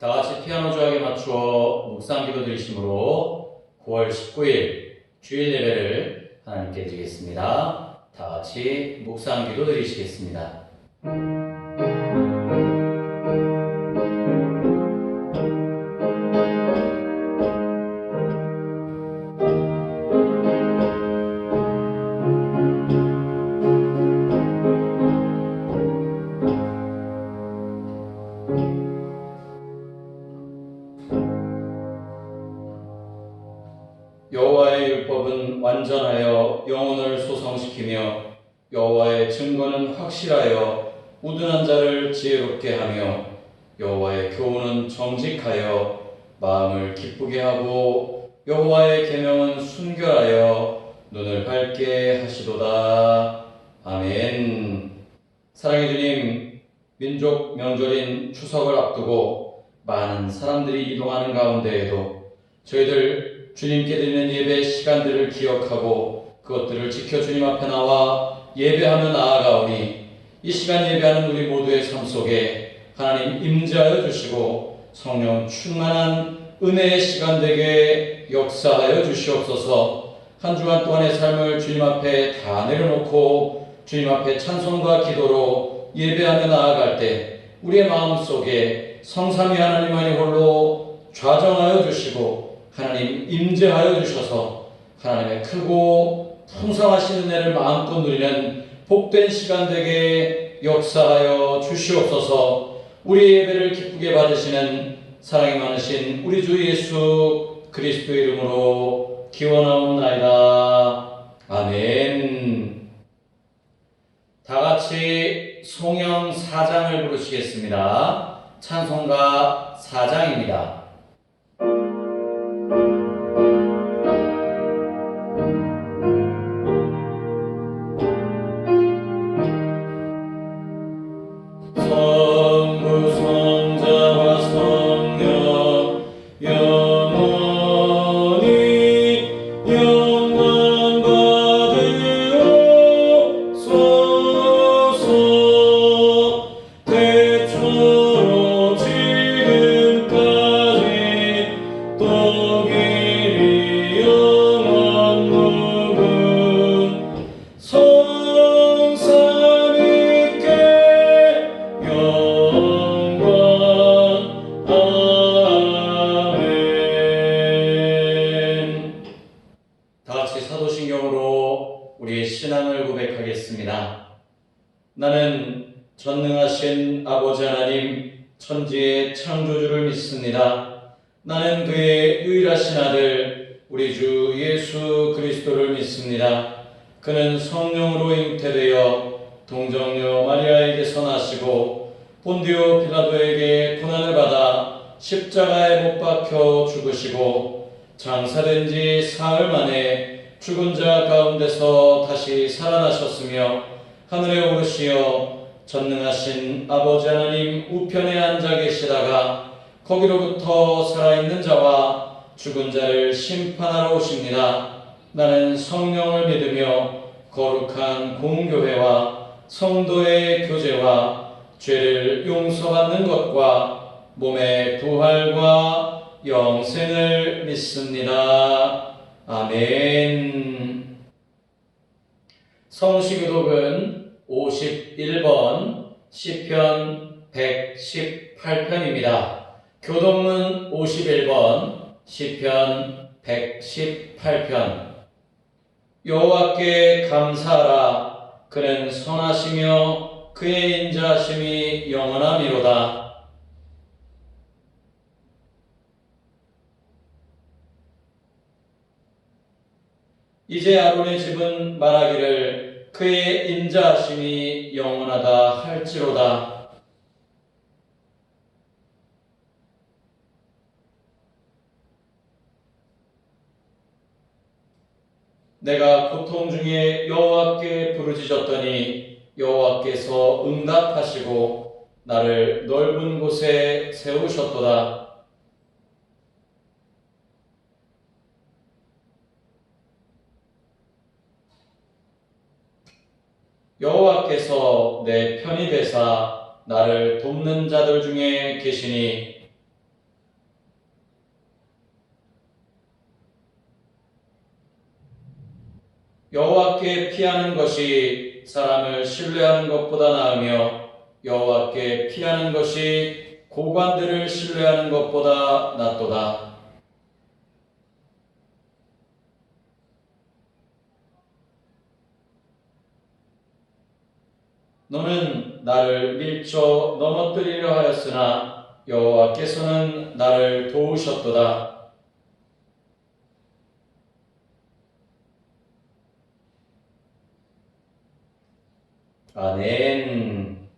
다 같이 피아노 조각에 맞추어 묵상 기도 드리심으로 9월 19일 주일 예배를 하나님께 드리겠습니다. 다 같이 묵상 기도 드리시겠습니다. 여호와의 율법은 완전하여 영혼을 소성시키며 여호와의 증거는 확실하여 우둔한 자를 지혜롭게 하며 여호와의 교훈은 정직하여 마음을 기쁘게 하고 여호와의 계명은 순결하여 눈을 밝게 하시도다. 아멘. 사랑의 주님, 민족 명절인 추석을 앞두고 많은 사람들이 이동하는 가운데에도 저희들 주님께 드리는 예배 시간들을 기억하고 그것들을 지켜 주님 앞에 나와 예배하며 나아가오니 이 시간 예배하는 우리 모두의 삶 속에 하나님 임재하여 주시고 성령 충만한 은혜의 시간 되게 역사하여 주시옵소서. 한 주간 동안의 삶을 주님 앞에 다 내려놓고 주님 앞에 찬송과 기도로 예배하며 나아갈 때 우리의 마음속에 성삼위 하나님만이 홀로 좌정하여 주시고 하나님 임재하여 주셔서 하나님의 크고 풍성하신 은혜를 마음껏 누리는 복된 시간 되게 역사하여 주시옵소서. 우리 예배를 기쁘게 받으시는 사랑이 많으신 우리 주 예수 그리스도의 이름으로 기원하옵나이다. 아멘. 다 같이 송영 4장을 부르시겠습니다. 찬송가 4장입니다. 나는 전능하신 아버지 하나님 천지의 창조주를 믿습니다. 나는 그의 유일하신 아들 우리 주 예수 그리스도를 믿습니다. 그는 성령으로 잉태되어 동정녀 마리아에게서 나시고 본디오 빌라도에게 고난을 받아 십자가에 못 박혀 죽으시고 장사된 지 사흘 만에 죽은 자 가운데서 다시 살아나셨으며 하늘에 오르시어 전능하신 아버지 하나님 우편에 앉아 계시다가 거기로부터 살아있는 자와 죽은 자를 심판하러 오십니다. 나는 성령을 믿으며 거룩한 공교회와 성도의 교제와 죄를 용서받는 것과 몸의 부활과 영생을 믿습니다. 아멘. 성시교독은 51번 시편 118편입니다. 교독문 51번 시편 118편. 여호와께 감사하라. 그는 선하시며 그의 인자하심이 영원하미로다. 이제 아론의 집은 말하기를 그의 인자하심이 영원하다 할지로다. 내가 고통 중에 여호와께 부르짖었더니 여호와께서 응답하시고 나를 넓은 곳에 세우셨도다. 여호와께서 내 편이 되사 나를 돕는 자들 중에 계시니 여호와께 피하는 것이 사람을 신뢰하는 것보다 나으며 여호와께 피하는 것이 고관들을 신뢰하는 것보다 낫도다. 너는 나를 밀쳐 넘어뜨리려 하였으나 여호와께서는 나를 도우셨도다. 아멘.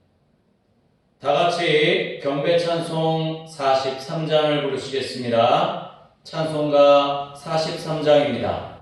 다 같이 경배 찬송 43장을 부르시겠습니다. 찬송가 43장입니다.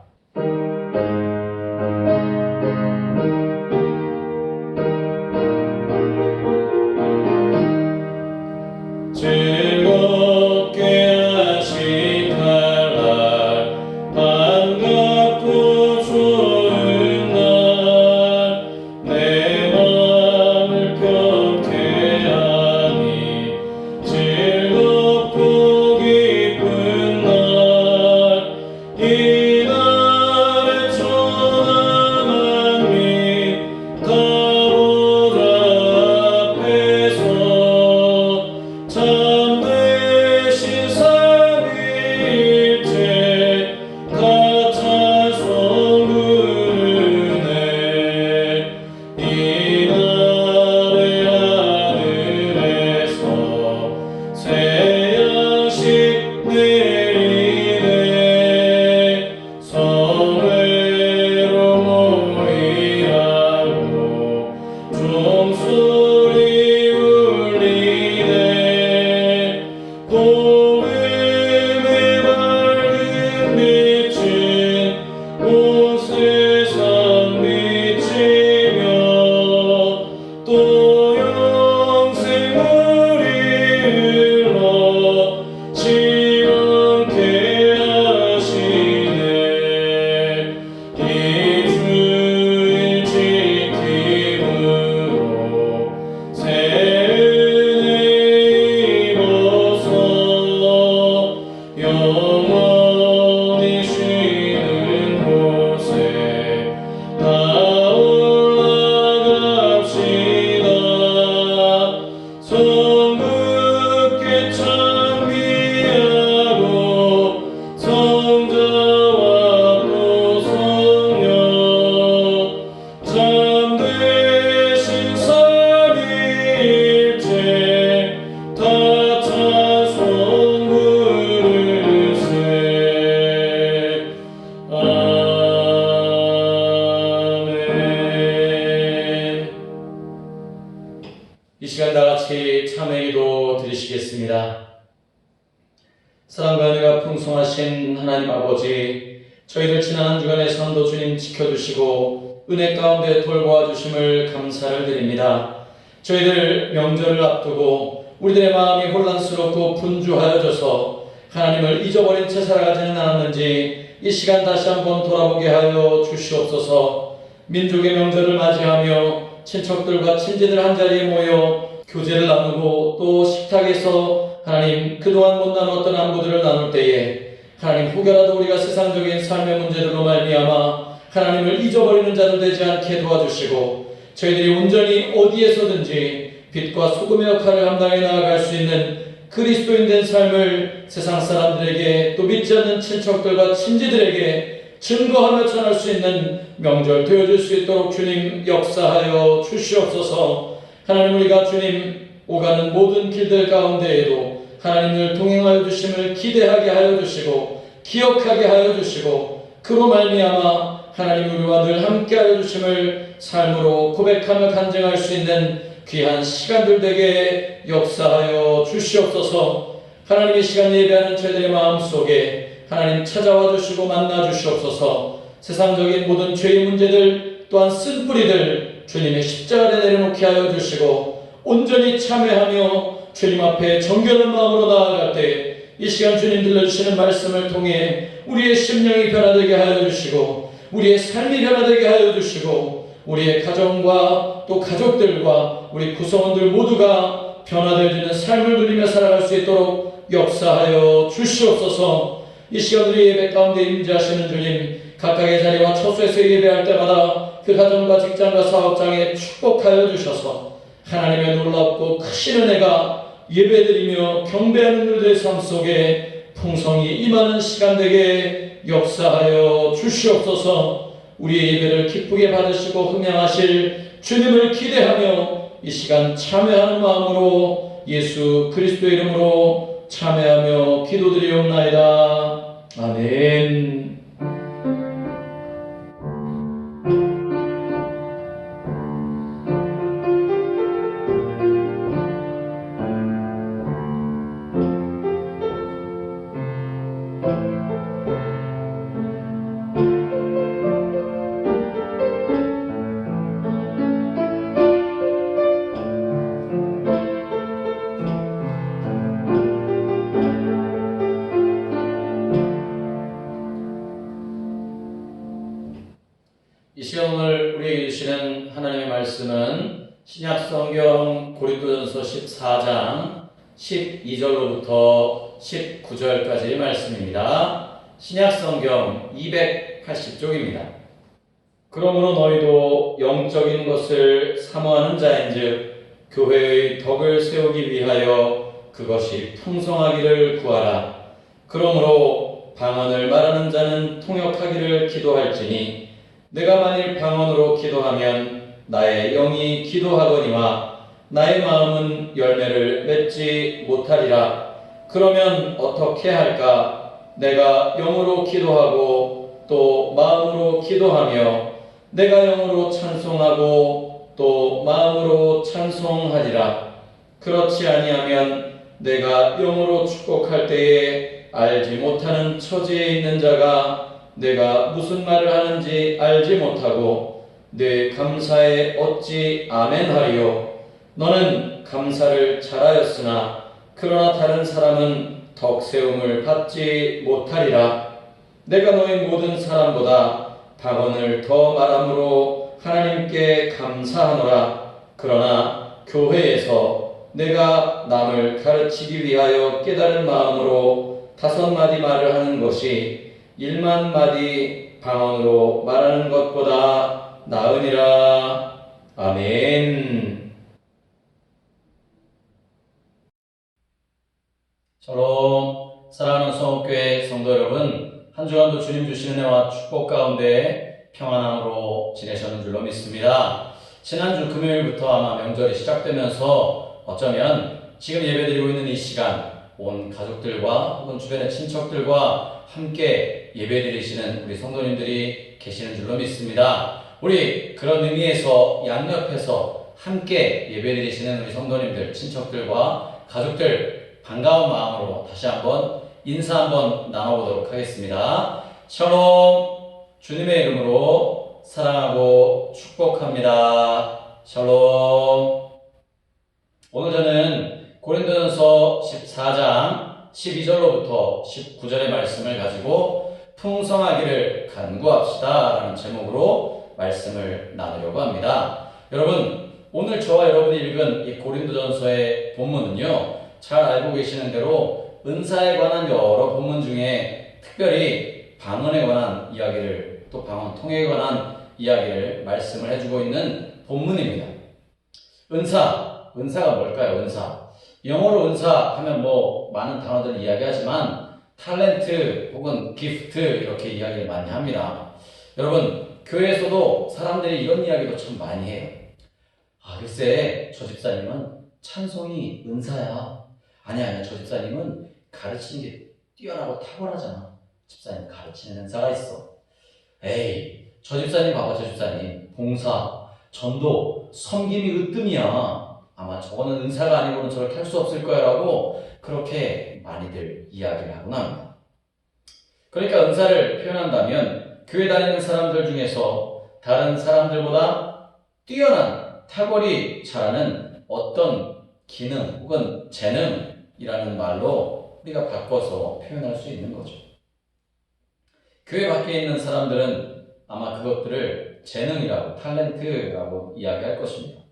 이 시간 다 같이 참회 기도 드리시겠습니다. 사랑과 은혜가 풍성하신 하나님 아버지, 저희들 지난 한 주간의 삶도 주님 지켜주시고 은혜 가운데 돌보아 주심을 감사를 드립니다. 저희들 명절을 앞두고 우리들의 마음이 혼란스럽고 분주하여져서 하나님을 잊어버린 채 살아가지는 않았는지 이 시간 다시 한번 돌아보게 하여 주시옵소서. 민족의 명절을 맞이하며 친척들과 친지들 한자리에 모여 교제를 나누고 또 식탁에서 하나님 그동안 못 나눴던 안부들을 나눌 때에 하나님 혹여라도 우리가 세상적인 삶의 문제들로 말미암아 하나님을 잊어버리는 자들 되지 않게 도와주시고 저희들이 온전히 어디에서든지 빛과 소금의 역할을 감당해 나아갈 수 있는 그리스도인 된 삶을 세상 사람들에게 또 믿지 않는 친척들과 친지들에게 증거하며 전할 수 있는 명절 되어줄 수 있도록 주님 역사하여 주시옵소서. 하나님, 우리가 주님 오가는 모든 길들 가운데에도 하나님을 동행하여 주심을 기대하게 하여 주시고 기억하게 하여 주시고 그로 말미암아 하나님 우리와 늘 함께하여 주심을 삶으로 고백하며 간증할 수 있는 귀한 시간들 되게 역사하여 주시옵소서. 하나님의 시간 예배하는 저희들의 마음속에 하나님 찾아와 주시고 만나 주시옵소서. 세상적인 모든 죄의 문제들 또한 쓴뿌리들 주님의 십자가에 내려놓게 하여 주시고 온전히 참회하며 주님 앞에 정결한 마음으로 나아갈 때 이 시간 주님 들려주시는 말씀을 통해 우리의 심령이 변화되게 하여 주시고 우리의 삶이 변화되게 하여 주시고 우리의 가정과 또 가족들과 우리 구성원들 모두가 변화되어지는 삶을 누리며 살아갈 수 있도록 역사하여 주시옵소서. 이 시간 우리 예배 가운데 임재하시는 주님, 각각의 자리와 처소에서 예배할 때마다 그 가정과 직장과 사업장에 축복하여 주셔서 하나님의 놀랍고 크신 은혜가 예배드리며 경배하는 일들의 삶 속에 풍성히 임하는 시간 되게 역사하여 주시옵소서. 우리의 예배를 기쁘게 받으시고 흠양하실 주님을 기대하며 이 시간 참여하는 마음으로 예수 그리스도의 이름으로 참여하며 기도드리옵나이다. 아멘. 이 시험을 우리에게 주시는 하나님의 말씀은 신약성경 고린도전서 14장 12절로부터 19절까지의 말씀입니다. 신약성경 280쪽입니다. 그러므로 너희도 영적인 것을 사모하는 자인즉 교회의 덕을 세우기 위하여 그것이 풍성하기를 구하라. 그러므로 방언을 말하는 자는 통역하기를 기도할지니 내가 만일 방언으로 기도하면 나의 영이 기도하거니와 나의 마음은 열매를 맺지 못하리라. 그러면 어떻게 할까? 내가 영으로 기도하고 또 마음으로 기도하며 내가 영으로 찬송하고 또 마음으로 찬송하리라. 그렇지 아니하면 내가 영으로 축복할 때에 알지 못하는 처지에 있는 자가 내가 무슨 말을 하는지 알지 못하고 내 감사에 어찌 아멘하리요. 너는 감사를 잘하였으나 그러나 다른 사람은 덕세움을 받지 못하리라. 내가 너희 모든 사람보다 방언을 더 말함으로 하나님께 감사하노라. 그러나 교회에서 내가 남을 가르치기 위하여 깨달은 마음으로 5마디 말을 하는 것이 1만마디 방언으로 말하는 것보다 나으니라. 아멘. 샬롬. 사랑하는 성업교회 성도 여러분, 한 주간도 주님 주시는 은혜와 축복 가운데 평안함으로 지내셨는 줄로 믿습니다. 지난주 금요일부터 아마 명절이 시작되면서 어쩌면 지금 예배드리고 있는 이 시간 온 가족들과 혹은 주변의 친척들과 함께 예배드리시는 우리 성도님들이 계시는 줄로 믿습니다. 우리 그런 의미에서 양옆에서 함께 예배드리시는 우리 성도님들, 친척들과 가족들 반가운 마음으로 다시 한번 인사 한번 나눠보도록 하겠습니다. 샬롬. 주님의 이름으로 사랑하고 축복합니다. 샬롬. 오늘 저는 고린도전서 14장 12절로부터 19절의 말씀을 가지고 풍성하기를 간구합시다 라는 제목으로 말씀을 나누려고 합니다. 여러분, 오늘 저와 여러분이 읽은 이 고린도전서의 본문은요, 잘 알고 계시는 대로 은사에 관한 여러 본문 중에 특별히 방언에 관한 이야기를, 또 방언 통역에 관한 이야기를 말씀을 해주고 있는 본문입니다. 은사가 뭘까요? 은사. 영어로 은사 하면 많은 단어들을 이야기하지만 탤런트 혹은 기프트 이렇게 이야기를 많이 합니다. 여러분, 교회에서도 사람들이 이런 이야기도 참 많이 해요. 글쎄 저 집사님은 찬송이 은사야. 아니야, 저 집사님은 가르치는 게 뛰어나고 탁월하잖아. 집사님 가르치는 은사가 있어. 에이, 저 집사님 봐봐. 저 집사님 봉사, 전도, 섬김이 으뜸이야. 아마 저거는 은사가 아니고는 저렇게 할 수 없을 거야 라고 그렇게 많이들 이야기를 하곤 합니다. 그러니까 은사를 표현한다면 교회 다니는 사람들 중에서 다른 사람들보다 뛰어난, 탁월히 잘하는 어떤 기능 혹은 재능이라는 말로 우리가 바꿔서 표현할 수 있는 거죠. 교회 밖에 있는 사람들은 아마 그것들을 재능이라고, 탤런트라고 이야기할 것입니다.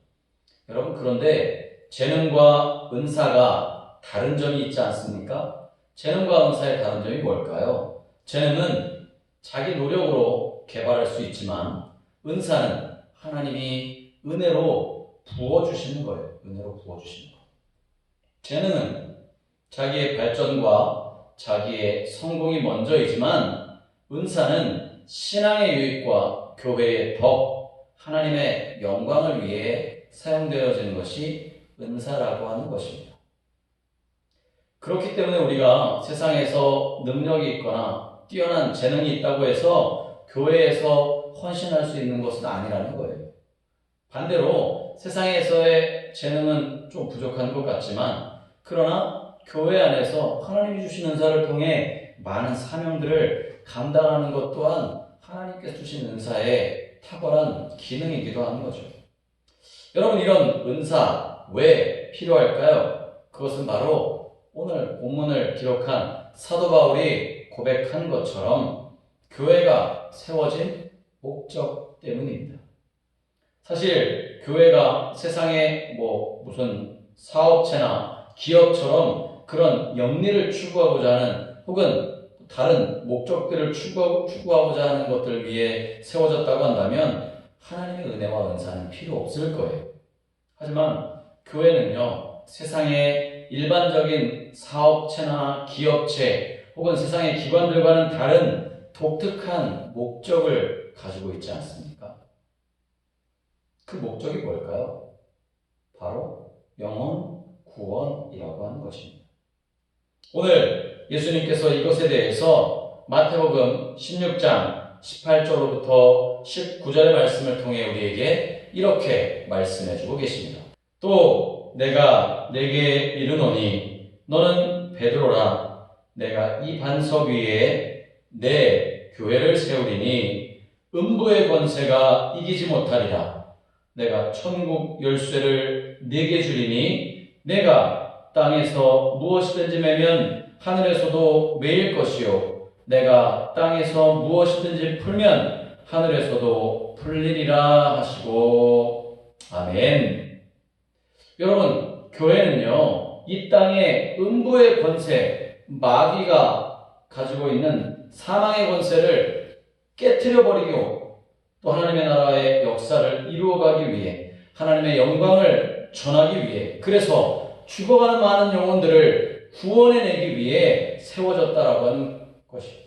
여러분, 그런데 재능과 은사가 다른 점이 있지 않습니까? 재능과 은사의 다른 점이 뭘까요? 재능은 자기 노력으로 개발할 수 있지만 은사는 하나님이 은혜로 부어주시는 거예요. 은혜로 부어주시는 거예요. 재능은 자기의 발전과 자기의 성공이 먼저이지만 은사는 신앙의 유익과 교회의 덕, 하나님의 영광을 위해 사용되어지는 것이 은사라고 하는 것입니다. 그렇기 때문에 우리가 세상에서 능력이 있거나 뛰어난 재능이 있다고 해서 교회에서 헌신할 수 있는 것은 아니라는 거예요. 반대로 세상에서의 재능은 좀 부족한 것 같지만 그러나 교회 안에서 하나님이 주신 은사를 통해 많은 사명들을 감당하는 것 또한 하나님께서 주신 은사의 탁월한 기능이기도 하는 거죠. 여러분, 이런 은사 왜 필요할까요? 그것은 바로 오늘 본문을 기록한 사도 바울이 고백한 것처럼 교회가 세워진 목적 때문입니다. 사실 교회가 세상에 무슨 사업체나 기업처럼 그런 영리를 추구하고자 하는 혹은 다른 목적들을 추구하고자 하는 것들 위해 세워졌다고 한다면 하나님의 은혜와 은사는 필요 없을 거예요. 하지만 교회는요, 세상의 일반적인 사업체나 기업체 혹은 세상의 기관들과는 다른 독특한 목적을 가지고 있지 않습니까? 그 목적이 뭘까요? 바로 영혼 구원이라고 하는 것입니다. 오늘 예수님께서 이것에 대해서 마태복음 16장 18절로부터 19절의 말씀을 통해 우리에게 이렇게 말씀해주고 계십니다. 또 내가 내게 이르노니 너는 베드로라. 내가 이 반석 위에 내 교회를 세우리니 음부의 권세가 이기지 못하리라. 내가 천국 열쇠를 네게 주리니 내가 땅에서 무엇이든지 매면 하늘에서도 매일 것이요 내가 땅에서 무엇이든지 풀면 하늘에서도 풀리리라 하시고 아멘. 여러분, 교회는요, 이 땅의 음부의 권세, 마귀가 가지고 있는 사망의 권세를 깨트려 버리고 또 하나님의 나라의 역사를 이루어가기 위해 하나님의 영광을 전하기 위해 그래서 죽어가는 많은 영혼들을 구원해내기 위해 세워졌다라고 하는 것입니다.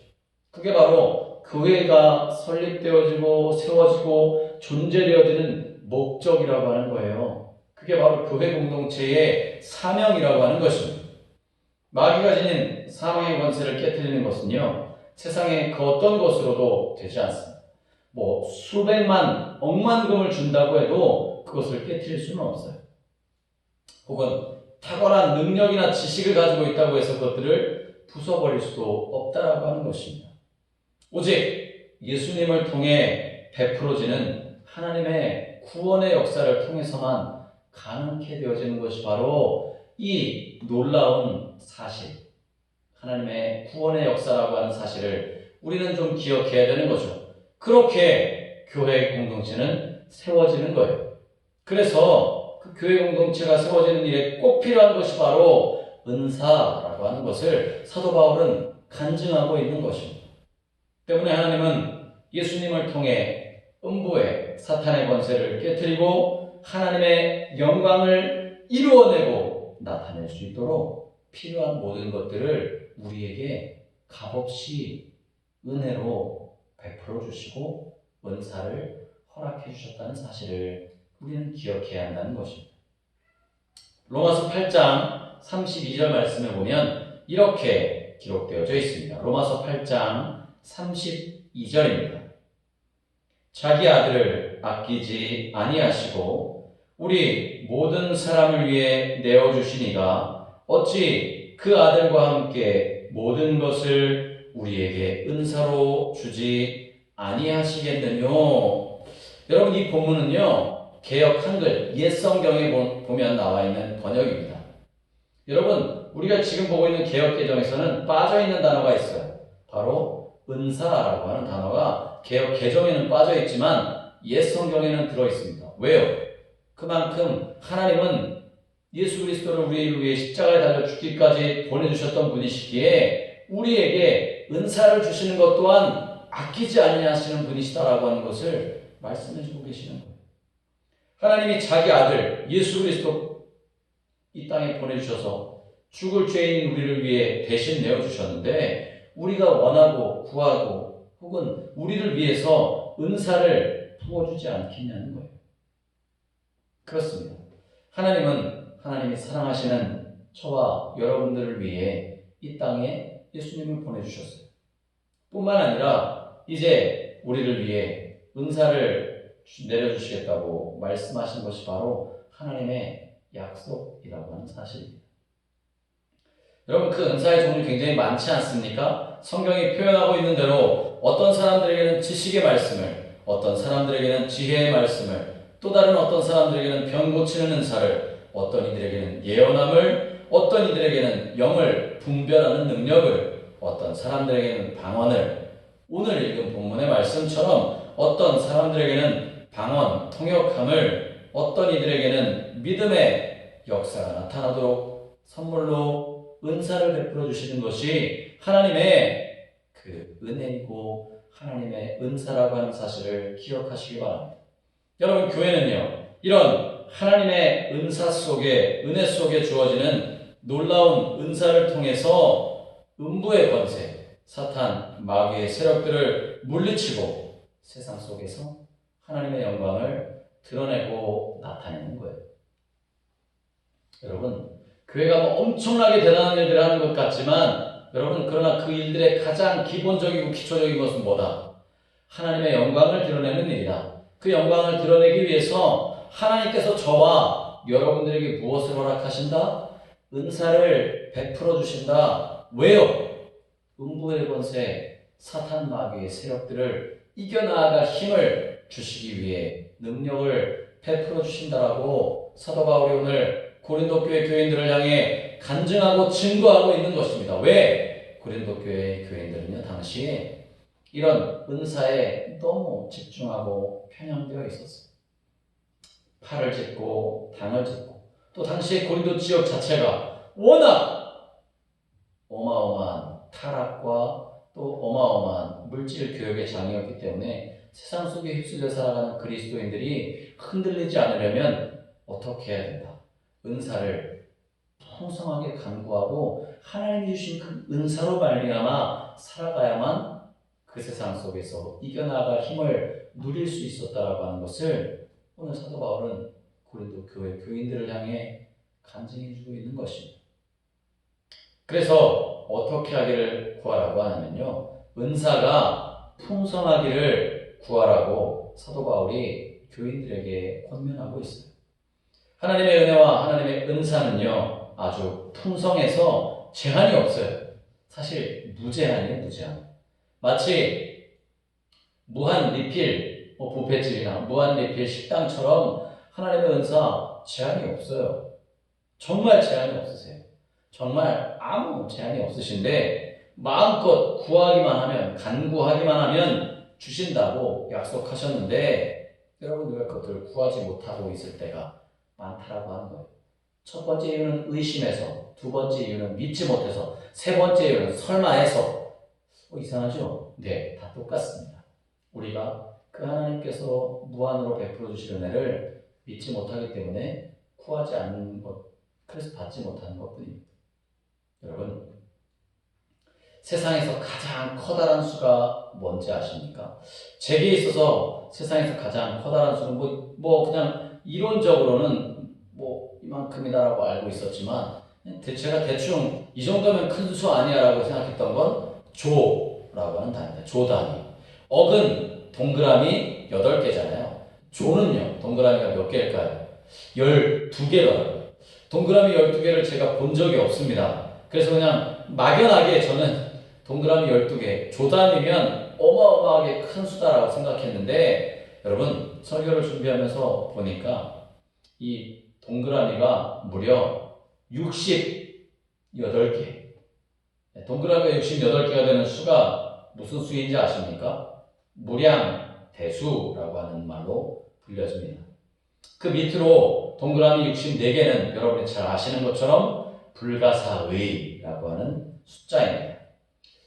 그게 바로 교회가 설립되어지고 세워지고 존재되어지는 목적이라고 하는 거예요. 그게 바로 교회 공동체의 사명이라고 하는 것입니다. 마귀가 지닌 사망의 권세를 깨트리는 것은요, 세상의 그 어떤 것으로도 되지 않습니다. 수백만, 억만 금을 준다고 해도 그것을 깨트릴 수는 없어요. 혹은 탁월한 능력이나 지식을 가지고 있다고 해서 그것들을 부숴버릴 수도 없다라고 하는 것입니다. 오직 예수님을 통해 베풀어지는 하나님의 구원의 역사를 통해서만 가능케 되어지는 것이 바로 이 놀라운 사실, 하나님의 구원의 역사라고 하는 사실을 우리는 좀 기억해야 되는 거죠. 그렇게 교회 공동체는 세워지는 거예요. 그래서 그 교회 공동체가 세워지는 일에 꼭 필요한 것이 바로 은사라고 하는 것을 사도 바울은 간증하고 있는 것입니다. 때문에 하나님은 예수님을 통해 음부의 사탄의 권세를 깨트리고 하나님의 영광을 이루어내고 나타낼 수 있도록 필요한 모든 것들을 우리에게 값없이 은혜로 베풀어 주시고 은사를 허락해 주셨다는 사실을 우리는 기억해야 한다는 것입니다. 로마서 8장 32절 말씀에 보면 이렇게 기록되어져 있습니다. 로마서 8장 32절입니다. 자기 아들을 아끼지 아니하시고 우리 모든 사람을 위해 내어주시니가 어찌 그 아들과 함께 모든 것을 우리에게 은사로 주지 아니하시겠느뇨. 여러분, 이 본문은요, 개역 한글 옛 성경에 보면 나와 있는 번역입니다. 여러분, 우리가 지금 보고 있는 개역 개정에서는 빠져있는 단어가 있어요. 바로 은사라고 하는 단어가 개역 개정에는 빠져있지만 옛 성경에는 들어있습니다. 왜요? 그만큼 하나님은 예수 그리스도를 우리를 위해 십자가에 달려 죽기까지 보내주셨던 분이시기에 우리에게 은사를 주시는 것 또한 아끼지 아니하시는 분이시다라고 하는 것을 말씀해 주고 계시는 거예요. 하나님이 자기 아들 예수 그리스도 이 땅에 보내주셔서 죽을 죄인 우리를 위해 대신 내어주셨는데 우리가 원하고 구하고 혹은 우리를 위해서 은사를 부어주지 않겠냐는 거예요. 그렇습니다. 하나님은 하나님이 사랑하시는 저와 여러분들을 위해 이 땅에 예수님을 보내주셨어요. 뿐만 아니라 이제 우리를 위해 은사를 내려주시겠다고 말씀하신 것이 바로 하나님의 약속이라고 하는 사실입니다. 여러분, 그 은사의 종류 굉장히 많지 않습니까? 성경이 표현하고 있는 대로 어떤 사람들에게는 지식의 말씀을, 어떤 사람들에게는 지혜의 말씀을, 또 다른 어떤 사람들에게는 병 고치는 은사를, 어떤 이들에게는 예언함을, 어떤 이들에게는 영을 분별하는 능력을, 어떤 사람들에게는 방언을, 오늘 읽은 본문의 말씀처럼 어떤 사람들에게는 방언, 통역함을, 어떤 이들에게는 믿음의 역사가 나타나도록 선물로 은사를 베풀어 주시는 것이 하나님의 그 은혜이고 하나님의 은사라고 하는 사실을 기억하시기 바랍니다. 여러분, 교회는요, 이런 하나님의 은사 속에, 은혜 속에 주어지는 놀라운 은사를 통해서 음부의 권세, 사탄, 마귀의 세력들을 물리치고 세상 속에서 하나님의 영광을 드러내고 나타내는 거예요. 여러분, 교회가 뭐 엄청나게 대단한 일들을 하는 것 같지만 여러분, 그러나 그 일들의 가장 기본적이고 기초적인 것은 뭐다? 하나님의 영광을 드러내는 일이다. 그 영광을 드러내기 위해서 하나님께서 저와 여러분들에게 무엇을 허락하신다? 은사를 베풀어 주신다. 왜요? 음부의 권세, 사탄 마귀의 세력들을 이겨나갈 힘을 주시기 위해 능력을 베풀어 주신다라고 사도 바울이 오늘 고린도 교회 교인들을 향해 간증하고 증거하고 있는 것입니다. 왜? 고린도 교회 교인들은요, 당시에 이런 은사에 너무 집중하고 편향되어 있었어요. 팔을 짚고 당을 짚고, 또 당시에 고린도 지역 자체가 워낙 어마어마한 타락과 또 어마어마한 물질 교역의 장이었기 때문에 세상 속에 휩쓸려 살아가는 그리스도인들이 흔들리지 않으려면 어떻게 해야 된다? 은사를 풍성하게 간구하고 하나님이 주신 그 은사로 말미암아 살아가야만 그 세상 속에서 이겨나갈 힘을 누릴 수 있었다라고 하는 것을 오늘 사도 바울은 고린도 교회 교인들을 향해 간증해주고 있는 것입니다. 그래서 어떻게 하기를 구하라고 하냐면요, 은사가 풍성하기를 구하라고 사도 바울이 교인들에게 권면하고 있어요. 하나님의 은혜와 하나님의 은사는요, 아주 풍성해서 제한이 없어요. 사실 무제한이에요, 무제한. 마치 무한 리필, 뷔페집이나 무한 리필 식당처럼 하나님의 은사 제한이 없어요. 정말 제한이 없으세요. 정말 아무 제한이 없으신데 마음껏 구하기만 하면, 간구하기만 하면 주신다고 약속하셨는데 여러분, 왜 그것들을 구하지 못하고 있을 때가 많다라고 하는 거예요. 첫 번째 이유는 의심해서, 두 번째 이유는 믿지 못해서, 세 번째 이유는 설마해서. 이상하죠? 네, 다 똑같습니다. 우리가 그 하나님께서 무한으로 베풀어 주시는 은혜를 믿지 못하기 때문에 구하지 않는 것, 그래서 받지 못하는 것뿐입니다. 여러분, 세상에서 가장 커다란 수가 뭔지 아십니까? 제게 있어서 세상에서 가장 커다란 수는 그냥 이론적으로는 이만큼이다라고 알고 있었지만, 제가 대충 이 정도면 큰 수 아니야라고 생각했던 건 조라고 하는 단위입니다. 조 단위. 억은 동그라미 8개잖아요. 조는요, 동그라미가 몇 개일까요? 12개더라고요. 동그라미 12개를 제가 본 적이 없습니다. 그래서 그냥 막연하게 저는 동그라미 12개, 조 단위면 어마어마하게 큰 수다라고 생각했는데, 여러분, 설교를 준비하면서 보니까 이 동그라미가 무려 68개. 동그라미가 68개가 되는 수가 무슨 수인지 아십니까? 무량대수라고 하는 말로 불려집니다. 그 밑으로 동그라미 64개는 여러분이 잘 아시는 것처럼 불가사의라고 하는 숫자입니다.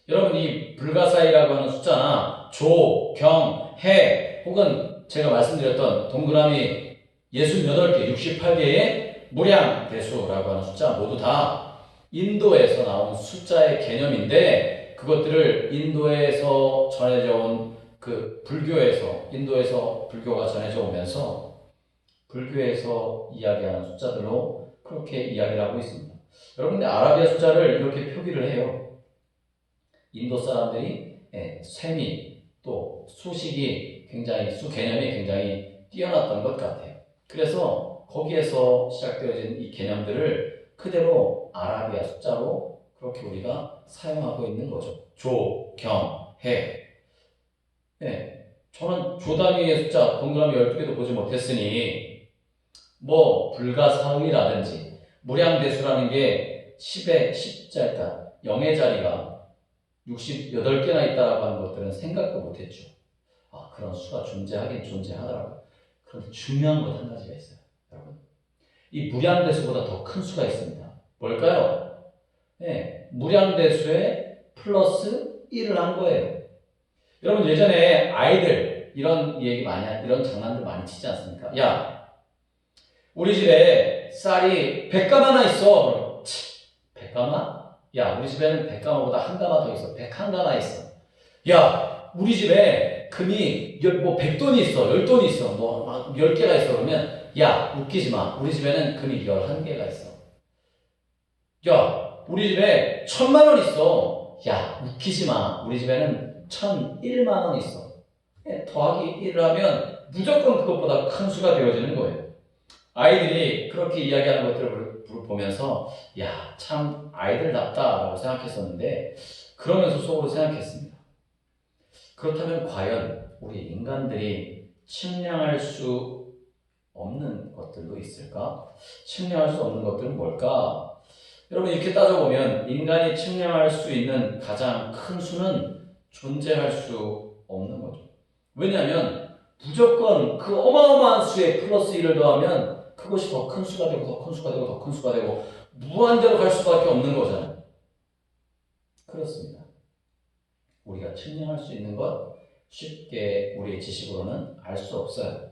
여러분 이 불가사의라고 하는 숫자나 조, 경, 해 혹은 제가 말씀드렸던 동그라미 68개, 68개의 무량대수라고 하는 숫자 모두 다 인도에서 나온 숫자의 개념인데 그것들을 인도에서 전해져 온 그 인도에서 불교가 전해져 오면서 불교에서 이야기하는 숫자들로 그렇게 이야기를 하고 있습니다. 여러분, 근데 아라비아 숫자를 이렇게 표기를 해요. 인도 사람들이 셈이 또 수식이 굉장히 수 개념이 굉장히 뛰어났던 것 같아요. 그래서 거기에서 시작되어진 이 개념들을 그대로 아라비아 숫자로 그렇게 우리가 사용하고 있는 거죠. 조, 경, 해. 저는 조 단위의 숫자 동그라미 12개도 보지 못했으니 뭐 불가사의라든지 무량대수라는 게 10의 10자리다 0의 자리가 68개나 있다라고 하는 것들은 생각도 못했죠. 그런 수가 존재하긴 존재하더라고요. 그런데 중요한 것 한 가지가 있어요. 여러분, 이 무량대수보다 더 큰 수가 있습니다. 뭘까요? 무량대수에 플러스 1을 한 거예요. 여러분, 예전에 아이들 이런 장난들 많이 치지 않습니까? 야, 우리 집에 쌀이 100가마 하나 있어. 100가마? 야, 우리 집에는 100가마보다 한 가마 더 있어. 101가마 있어. 야, 우리 집에 금이 100돈이 있어. 10돈이 있어. 막 10개가 있어. 그러면 야, 웃기지 마. 우리 집에는 금이 11개가 있어. 야, 우리 집에 1000만원 있어. 야, 웃기지 마. 우리 집에는 1001만원 있어. 더하기 1을 하면 무조건 그것보다 큰 수가 되어지는 거예요. 아이들이 그렇게 이야기하는 것들을 보면서 야, 참 아이들답다라고 생각했었는데 그러면서 속으로 생각했습니다. 그렇다면 과연 우리 인간들이 측량할 수 없는 것들도 있을까? 측량할 수 없는 것들은 뭘까? 여러분, 이렇게 따져보면 인간이 측량할 수 있는 가장 큰 수는 존재할 수 없는 거죠. 왜냐하면 무조건 그 어마어마한 수에 플러스 1을 더하면 그것이 더 큰 수가 되고 더 큰 수가 되고 더 큰 수가 되고 무한대로 갈 수밖에 없는 거잖아요. 그렇습니다. 우리가 측량할 수 있는 것 쉽게 우리의 지식으로는 알 수 없어요.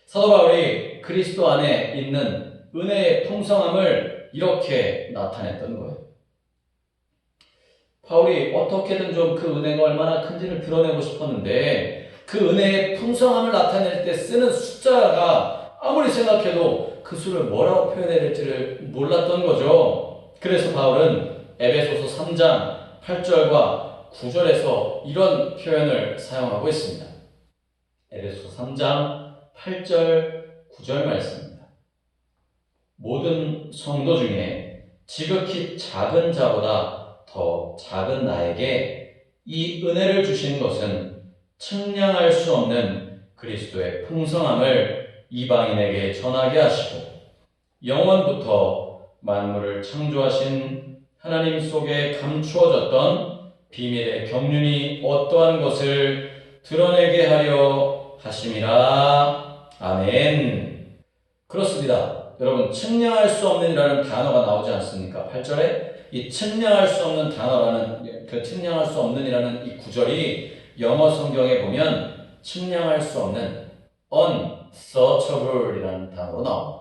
사도 바울이 그리스도 안에 있는 은혜의 풍성함을 이렇게 나타냈던 거예요. 바울이 어떻게든 좀 그 은혜가 얼마나 큰지를 드러내고 싶었는데 그 은혜의 풍성함을 나타낼 때 쓰는 숫자가 아무리 생각해도 그 수를 뭐라고 표현해야 될지를 몰랐던 거죠. 그래서 바울은 에베소서 3장 8절과 9절에서 이런 표현을 사용하고 있습니다. 에베소서 3장 8절 9절 말씀입니다. 모든 성도 중에 지극히 작은 자보다 더 작은 나에게 이 은혜를 주신 것은 측량할 수 없는 그리스도의 풍성함을 이방인에게 전하게 하시고 영원부터 만물을 창조하신 하나님 속에 감추어졌던 비밀의 경륜이 어떠한 것을 드러내게 하려 하심이라. 아멘. 그렇습니다. 여러분, 측량할 수 없는이라는 단어가 나오지 않습니까? 8절에 이 측량할 수 없는 단어라는 그 측량할 수 없는이라는 이 구절이 영어 성경에 보면 측량할 수 없는 unsearchable이라는 단어로 나옵니다.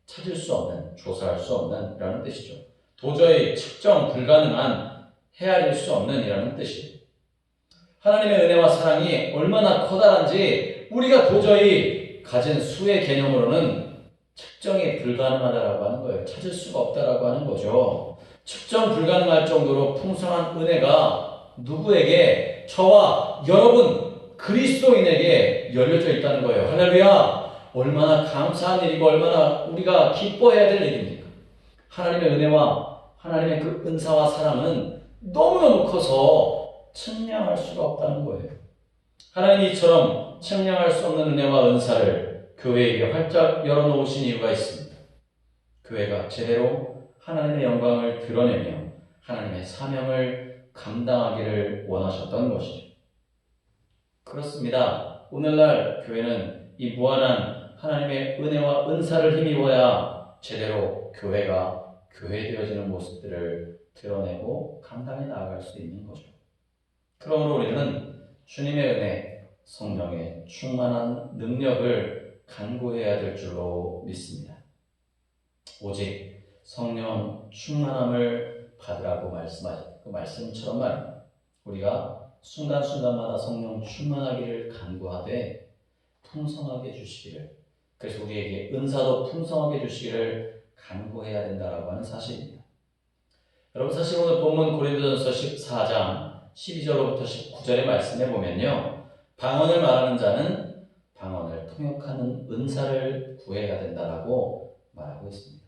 찾을 수 없는, 조사할 수 없는 이라는 뜻이죠. 도저히 측정 불가능한, 헤아릴 수 없는 이라는 뜻이에요. 하나님의 은혜와 사랑이 얼마나 커다란지 우리가 도저히 가진 수의 개념으로는 측정이 불가능하다라고 하는 거예요. 찾을 수가 없다라고 하는 거죠. 측정 불가능할 정도로 풍성한 은혜가 누구에게? 저와 여러분 그리스도인에게 열려져 있다는 거예요. 할렐루야! 얼마나 감사한 일이고 얼마나 우리가 기뻐해야 될 일입니까? 하나님의 은혜와 하나님의 그 은사와 사랑은 너무너무 커서 측량할 수가 없다는 거예요. 하나님이 이처럼 측량할 수 없는 은혜와 은사를 교회에게 활짝 열어놓으신 이유가 있습니다. 교회가 제대로 하나님의 영광을 드러내며 하나님의 사명을 감당하기를 원하셨던 것이죠. 그렇습니다. 오늘날 교회는 이 무한한 하나님의 은혜와 은사를 힘입어야 제대로 교회가 교회되어지는 모습들을 드러내고 감당해 나아갈 수 있는 거죠. 그러므로 우리는 주님의 은혜, 성령의 충만한 능력을 간구해야 될 줄로 믿습니다. 오직 성령 충만함을 받으라고 말씀하신 그 말씀처럼 말입니다. 우리가 순간순간마다 성령 충만하기를 간구하되 풍성하게 주시기를, 그래서 우리에게 은사도 풍성하게 주시기를 간구해야 된다라고 하는 사실입니다. 여러분, 사실 오늘 본문 고린도전서 14장 12절로부터 19절의 말씀에 보면요, 방언을 말하는 자는 방언을 통역하는 은사를 구해야 된다라고 말하고 있습니다.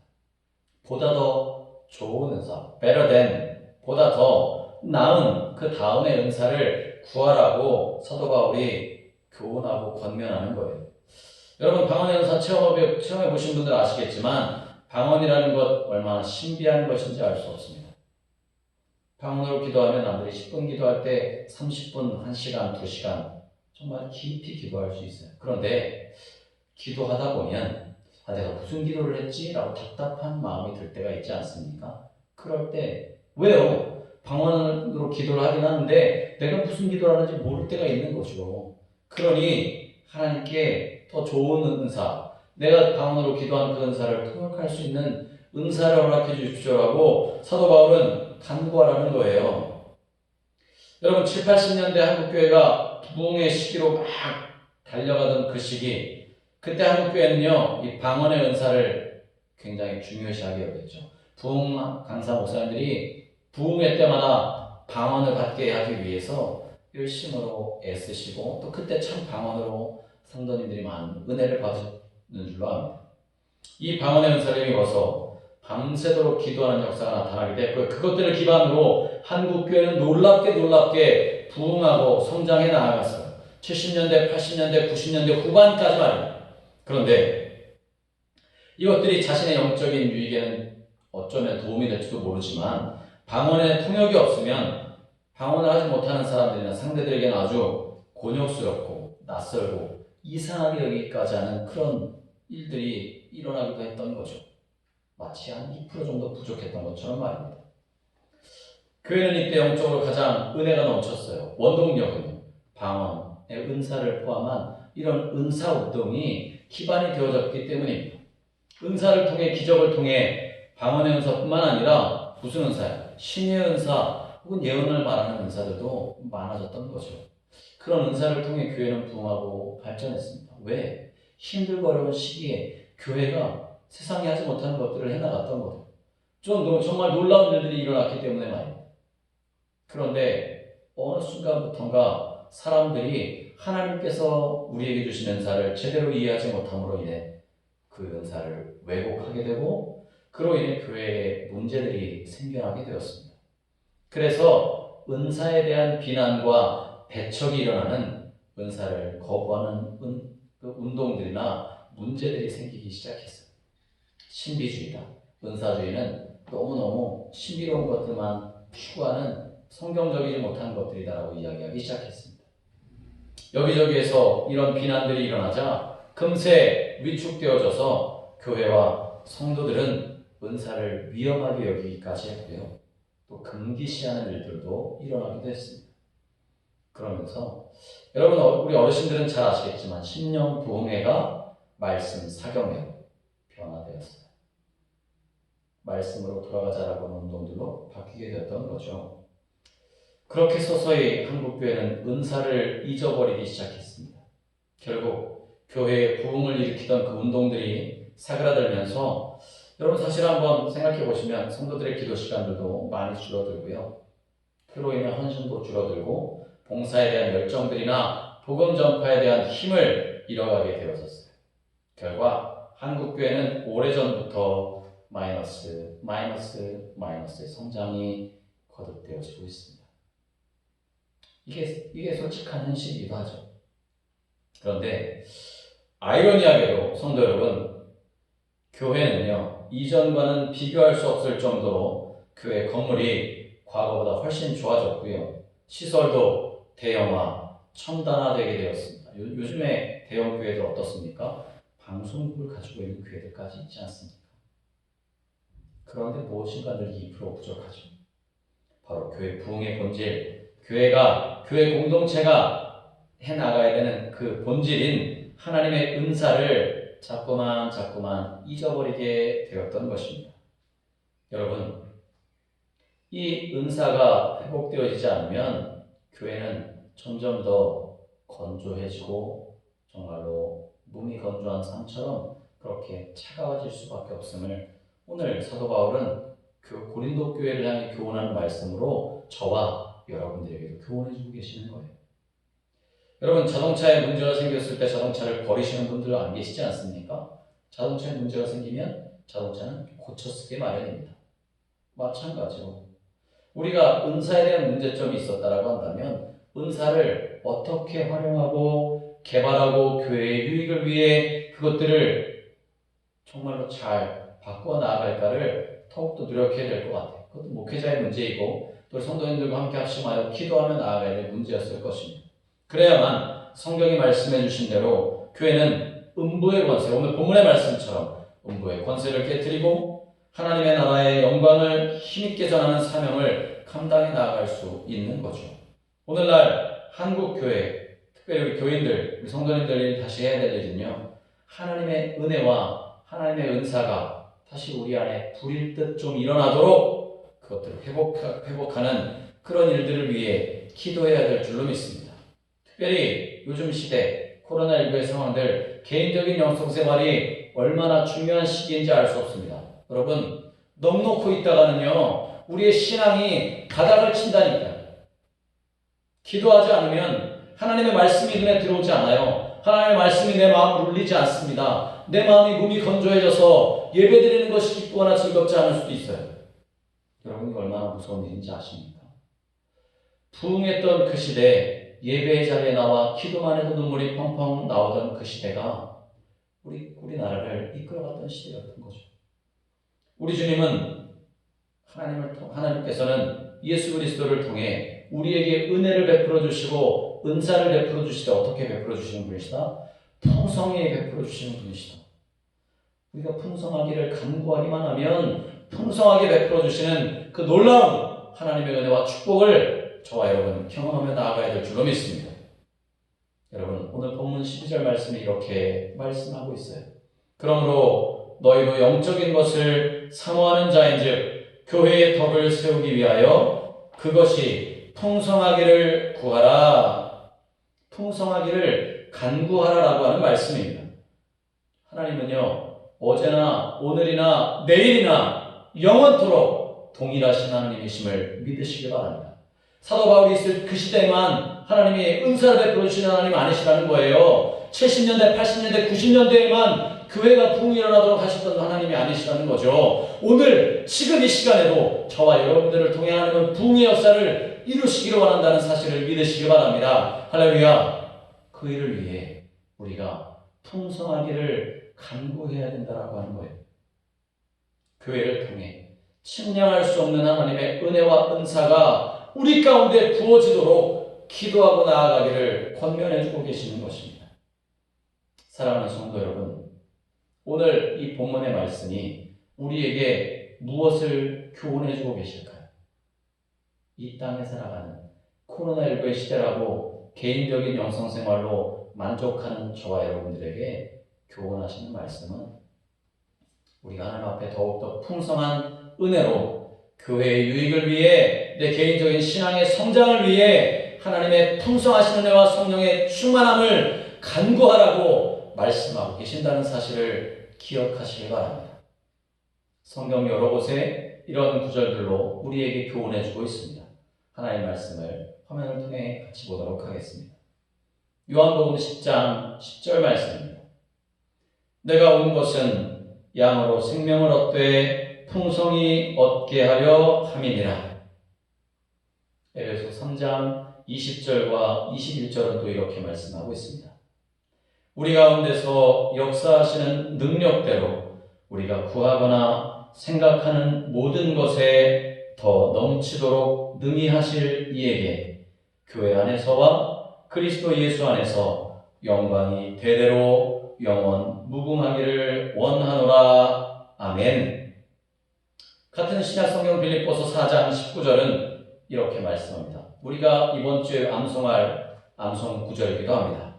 보다 더 좋은 은사, better than, 보다 더 나은 그 다음의 은사를 구하라고 사도 바울이 교훈하고 권면하는 거예요. 여러분, 방언의 은사 체험해 보신 분들 아시겠지만 방언이라는 것 얼마나 신비한 것인지 알 수 없습니다. 방언으로 기도하면 남들이 10분 기도할 때 30분, 1시간, 2시간 정말 깊이 기도할 수 있어요. 그런데 기도하다 보면 내가 무슨 기도를 했지? 라고 답답한 마음이 들 때가 있지 않습니까? 그럴 때 왜요? 방언으로 기도를 하긴 하는데 내가 무슨 기도를 하는지 모를 때가 있는 거죠. 그러니 하나님께 더 좋은 은사, 내가 방언으로 기도한 그 은사를 통역할 수 있는 은사를 허락해 주십시오라고 사도 바울은 간구하라는 거예요. 여러분, 7, 80년대 한국교회가 부흥의 시기로 막 달려가던 그 시기, 그때 한국교회는요, 이 방언의 은사를 굉장히 중요시하게 여겼죠. 부흥 강사 목사님들이 부흥회 때마다 방언을 받게 하기 위해서 열심으로 애쓰시고, 또 그때 참 방언으로 성도님들이 많은 은혜를 받는 줄로 압니다. 이 방언의 은사를 입어서 밤새도록 기도하는 역사가 나타나게 됐고요. 그것들을 기반으로 한국교회는 놀랍게 부흥하고 성장해 나아갔어요. 70년대, 80년대, 90년대 후반까지 말입니다. 그런데 이것들이 자신의 영적인 유익에는 어쩌면 도움이 될지도 모르지만 방언의 통역이 없으면 방언을 하지 못하는 사람들이나 상대들에게는 아주 곤욕스럽고 낯설고 이상하게 여기까지 하는 그런 일들이 일어나기도 했던 거죠. 마치 한 2% 정도 부족했던 것처럼 말입니다. 교회는 이때 영적으로 가장 은혜가 넘쳤어요. 원동력은 방언의 은사를 포함한 이런 은사 운동이 기반이 되어졌기 때문입니다. 은사를 통해, 기적을 통해 방언의 은사뿐만 아니라 무슨 은사야? 신의 은사 혹은 예언을 말하는 은사들도 많아졌던 거죠. 그런 은사를 통해 교회는 부흥하고 발전했습니다. 왜? 힘들고 어려운 시기에 교회가 세상이 하지 못하는 것들을 해나갔던 거예요. 정말 놀라운 일들이 일어났기 때문에 말입니다. 그런데 어느 순간부터인가 사람들이 하나님께서 우리에게 주신 은사를 제대로 이해하지 못함으로 인해 그 은사를 왜곡하게 되고 그로 인해 교회에 문제들이 생겨나게 되었습니다. 그래서 은사에 대한 비난과 배척이 일어나는 은사를 거부하는 운동들이나 문제들이 생기기 시작했어요. 신비주의다. 은사주의는 너무너무 신비로운 것들만 추구하는 성경적이지 못한 것들이다라고 이야기하기 시작했습니다. 여기저기에서 이런 비난들이 일어나자 금세 위축되어져서 교회와 성도들은 은사를 위험하게 여기기까지 했고요. 또 금기시하는 일들도 일어나기도 했습니다. 그러면서 여러분, 우리 어르신들은 잘 아시겠지만 신령 부흥회가 말씀 사경회로 변화되었어요. 말씀으로 돌아가자라고 하는 운동들로 바뀌게 되었던 거죠. 그렇게 서서히 한국교회는 은사를 잊어버리기 시작했습니다. 결국 교회의 부흥을 일으키던 그 운동들이 사그라들면서 여러분, 사실 한번 생각해 보시면 성도들의 기도 시간들도 많이 줄어들고요. 그로 인해 헌신도 줄어들고 봉사에 대한 열정들이나 복음 전파에 대한 힘을 잃어가게 되었었어요. 결과 한국교회는 오래전부터 마이너스의 성장이 거듭되어지고 있습니다. 이게 솔직한 현실이기도 하죠. 그런데 아이러니하게도 성도 여러분, 교회는요, 이전과는 비교할 수 없을 정도로 교회 건물이 과거보다 훨씬 좋아졌고요. 시설도 대형화, 첨단화되게 되었습니다. 요즘에 대형 교회들 어떻습니까? 방송국을 가지고 있는 교회들까지 있지 않습니까? 그런데 무엇인가 늘 2% 부족하죠. 바로 교회 부흥의 본질, 교회 공동체가 해나가야 되는 그 본질인 하나님의 은사를 자꾸만 잊어버리게 되었던 것입니다. 여러분, 이 은사가 회복되어지지 않으면 교회는 점점 더 건조해지고 정말로 몸이 건조한 삶처럼 그렇게 차가워질 수밖에 없음을 오늘 사도 바울은 그 고린도 교회를 향해 교훈하는 말씀으로 저와 여러분들에게도 교훈해주고 계시는 거예요. 여러분, 자동차에 문제가 생겼을 때 자동차를 버리시는 분들 안 계시지 않습니까? 자동차에 문제가 생기면 자동차는 고쳐 쓰기 마련입니다. 마찬가지로 우리가 은사에 대한 문제점이 있었다라고 한다면 은사를 어떻게 활용하고 개발하고 교회의 유익을 위해 그것들을 정말로 잘 바꾸어 나아갈까를 더욱더 노력해야 될 것 같아요. 그것도 목회자의 문제이고 또 성도님들과 함께 합심하여 기도하며 나아가야 될 문제였을 것입니다. 그래야만 성경이 말씀해 주신 대로 교회는 음부의 권세, 오늘 본문의 말씀처럼 음부의 권세를 깨트리고 하나님의 나라의 영광을 힘있게 전하는 사명을 감당해 나아갈 수 있는 거죠. 오늘날 한국교회, 특별히 우리 교인들, 우리 성도님들이 다시 해야 될 일은요, 하나님의 은혜와 하나님의 은사가 다시 우리 안에 불일 듯 좀 일어나도록 그것들을 회복하는 그런 일들을 위해 기도해야 될 줄로 믿습니다. 특별히 요즘 시대 코로나19의 상황들, 개인적인 영성생활이 얼마나 중요한 시기인지 알 수 없습니다. 여러분, 넋놓고 있다가는요 우리의 신앙이 바닥을 친다니까요. 기도하지 않으면 하나님의 말씀이 눈에 들어오지 않아요. 하나님의 말씀이 내 마음을 울리지 않습니다. 내 마음이 몸이 건조해져서 예배드리는 것이 기쁘거나 즐겁지 않을 수도 있어요. 여러분이 얼마나 무서운 일인지 아십니까? 부흥했던 그 시대, 예배의 자리에 나와 기도만 해도 눈물이 펑펑 나오던 그 시대가 우리나라를 이끌어갔던 시대였던 거죠. 우리 주님은 하나님께서는 예수 그리스도를 통해 우리에게 은혜를 베풀어 주시고 은사를 베풀어 주시되 어떻게 베풀어 주시는 분이시다? 풍성히 베풀어 주시는 분이시다. 우리가 풍성하기를 간구하기만 하면 풍성하게 베풀어 주시는 그 놀라운 하나님의 은혜와 축복을 저와 여러분 경험하며 나아가야 될 줄로 믿습니다. 여러분, 오늘 본문 12절 말씀이 이렇게 말씀하고 있어요. 그러므로 너희도 영적인 것을 사모하는 자인즉 교회의 덕을 세우기 위하여 그것이 풍성하기를 구하라. 풍성하기를 간구하라라고 하는 말씀입니다. 하나님은요, 어제나 오늘이나 내일이나 영원토록 동일하신 하나님이심을 믿으시기 바랍니다. 사도 바울이 있을 그 시대에만 하나님이 은사를 베풀어 주시는 하나님 아니시라는 거예요. 70년대, 80년대, 90년대에만 교회가 부흥이 일어나도록 하셨던 하나님이 아니시라는 거죠. 오늘 지금 이 시간에도 저와 여러분들을 통해 하나님은 부흥의 역사를 이루시기를 원한다는 사실을 믿으시기 바랍니다. 할렐루야. 그 일을 위해 우리가 풍성하기를 간구해야 된다라고 하는 거예요. 교회를 통해 측량할 수 없는 하나님의 은혜와 은사가 우리 가운데 부어지도록 기도하고 나아가기를 권면해주고 계시는 것입니다. 사랑하는 성도 여러분, 오늘 이 본문의 말씀이 우리에게 무엇을 교훈해주고 계실까요? 이 땅에 살아가는 코로나19의 시대라고 개인적인 영성생활로 만족하는 저와 여러분들에게 교훈하시는 말씀은 우리가 하나님 앞에 더욱더 풍성한 은혜로 교회의 유익을 위해 내 개인적인 신앙의 성장을 위해 하나님의 풍성하신 은혜와 성령의 충만함을 간구하라고 말씀하고 계신다는 사실을 기억하시기 바랍니다. 성경 여러 곳에 이런 구절들로 우리에게 교훈해주고 있습니다. 하나님의 말씀을 화면을 통해 같이 보도록 하겠습니다. 요한복음 10장 10절 말씀입니다. 내가 온 것은 양으로 생명을 얻되 풍성히 얻게 하려 함이니라. 에베소 3장 20절과 21절은 또 이렇게 말씀하고 있습니다. 우리 가운데서 역사하시는 능력대로 우리가 구하거나 생각하는 모든 것에 더 넘치도록 능히 하실 이에게 교회 안에서와 그리스도 예수 안에서 영광이 대대로 영원 무궁하기를 원하노라. 아멘. 같은 신약 성경 빌립보서 4장 19절은 이렇게 말씀합니다. 우리가 이번 주에 암송할 암송 구절이기도 합니다.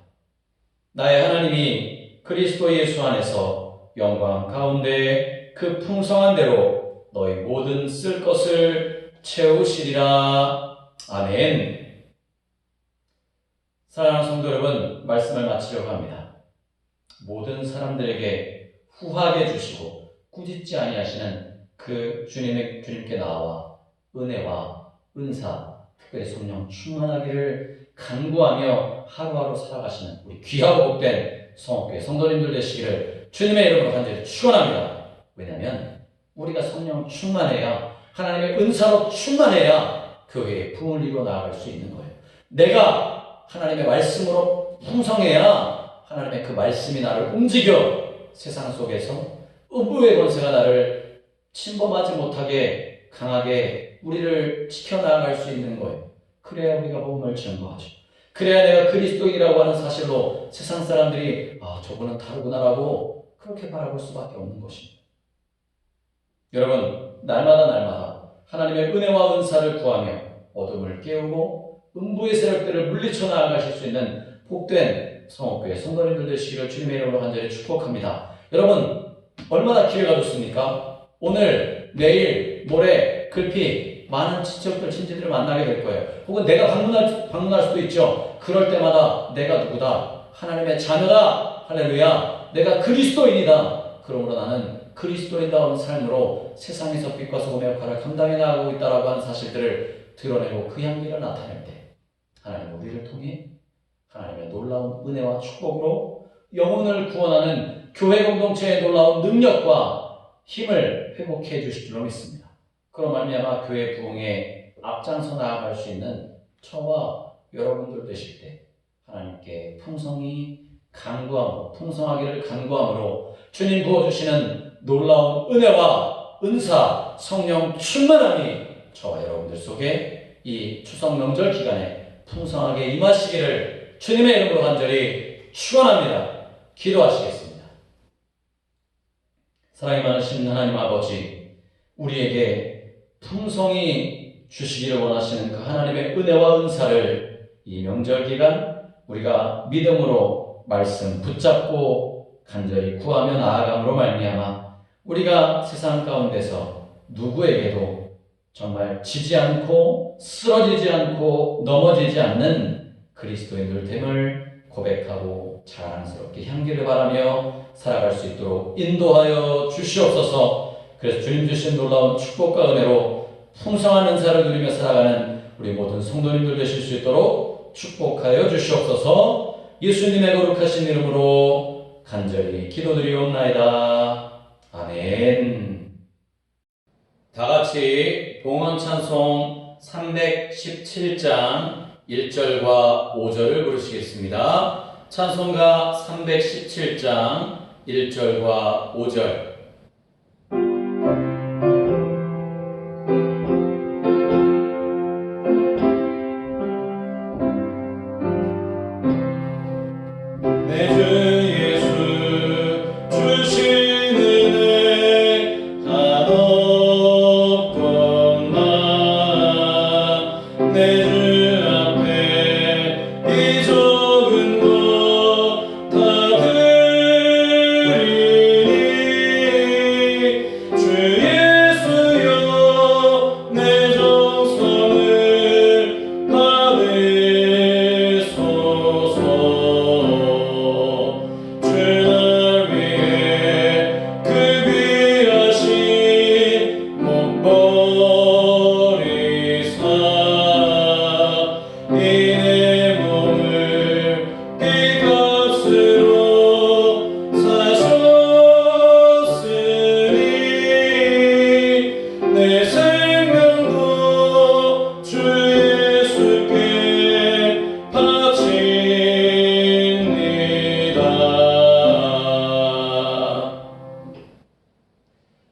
나의 하나님이 그리스도 예수 안에서 영광 가운데 그 풍성한 대로 너희 모든 쓸 것을 채우시리라. 아멘. 사랑하는 성도 여러분, 말씀을 마치려고 합니다. 모든 사람들에게 후하게 주시고 꾸짖지 아니하시는 그 주님께 나와 은혜와 은사, 특별히 성령 충만하기를 간구하며 하루하루 살아가시는 우리 귀하고 복된 성업교회 성도님들 되시기를 주님의 이름으로 간절히 축원합니다. 왜냐하면 우리가 성령 충만해야, 하나님의 은사로 충만해야 교회의 부흥을 이루어 나아갈 수 있는 거예요. 내가 하나님의 말씀으로 풍성해야 하나님의 그 말씀이 나를 움직여 세상 속에서 음부의 권세가 나를 침범하지 못하게 강하게 우리를 지켜나갈 수 있는 거예요. 그래야 우리가 복음을 증거하죠. 그래야 내가 그리스도인이라고 하는 사실로 세상 사람들이 저분은 다르구나라고 그렇게 바라볼 수밖에 없는 것입니다. 여러분, 날마다 하나님의 은혜와 은사를 구하며 어둠을 깨우고 음부의 세력들을 물리쳐 나아가실 수 있는 복된 성업교회 성도님들 되시기를 주님의 이름으로 간절히 축복합니다. 여러분, 얼마나 기회가 좋습니까? 오늘, 내일, 모레, 글피 많은 친척들, 친지들을 만나게 될 거예요. 혹은 내가 방문할 수도 있죠. 그럴 때마다 내가 누구다? 하나님의 자녀다. 할렐루야. 내가 그리스도인이다. 그러므로 나는 그리스도인다운 삶으로 세상에서 빛과 소금의 역할을 감당해 나가고 있다라고 하는 사실들을 드러내고 그 향기를 나타낼 때 하나님은 우리를 통해 하나님의 놀라운 은혜와 축복으로 영혼을 구원하는 교회 공동체의 놀라운 능력과 힘을 회복해 주실 줄로 믿습니다. 그런 말미암아 교회 부흥에 앞장서 나아갈 수 있는 저와 여러분들 되실 때 하나님께 풍성하기를 간구함으로 주님 부어주시는 놀라운 은혜와 은사, 성령 충만함이 저와 여러분들 속에 이 추석 명절 기간에 풍성하게 임하시기를 주님의 이름으로 간절히 축원합니다. 기도하시겠습니다. 사랑이 많으신 하나님 아버지, 우리에게 풍성히 주시기를 원하시는 그 하나님의 은혜와 은사를 이 명절 기간 우리가 믿음으로 말씀 붙잡고 간절히 구하며 나아감으로 말미암아 우리가 세상 가운데서 누구에게도 정말 지지 않고 쓰러지지 않고 넘어지지 않는 그리스도인들 됨을 고백하고 자랑스럽게 향기를 바라며 살아갈 수 있도록 인도하여 주시옵소서. 그래서 주님 주신 놀라운 축복과 은혜로 풍성한 은사를 누리며 살아가는 우리 모든 성도님들 되실 수 있도록 축복하여 주시옵소서. 예수님의 거룩하신 이름으로 간절히 기도드리옵나이다. 아멘. 다같이 봉헌 찬송 317장 1절과 5절을 부르시겠습니다. 찬송가 317장 1절과 5절.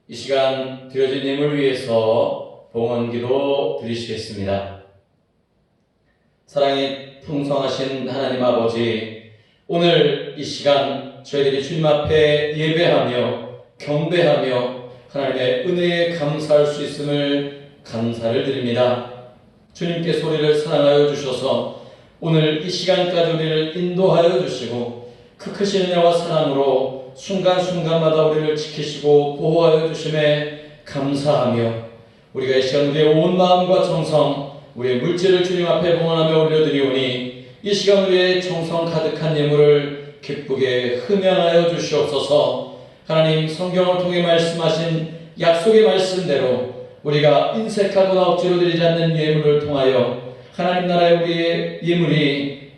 이 시간 드려진 예물 위해서 봉헌기도 드리시겠습니다. 사랑이 풍성하신 하나님 아버지, 오늘 이 시간 저희들이 주님 앞에 예배하며 경배하며 하나님의 은혜에 감사할 수 있음을 감사를 드립니다. 주님께서 우리를 사랑하여 주셔서 오늘 이 시간까지 우리를 인도하여 주시고 그 크신 은혜와 사랑으로 순간순간마다 우리를 지키시고 보호하여 주심에 감사하며 우리가 이 시간 우리의 온 마음과 정성 우리의 물질을 주님 앞에 봉헌하며 올려드리오니 이 시간 우리의 정성 가득한 예물을 기쁘게 흠양하여 주시옵소서. 하나님 성경을 통해 말씀하신 약속의 말씀대로 우리가 인색하거나 억지로 드리지 않는 예물을 통하여 하나님 나라의 우리의 예물이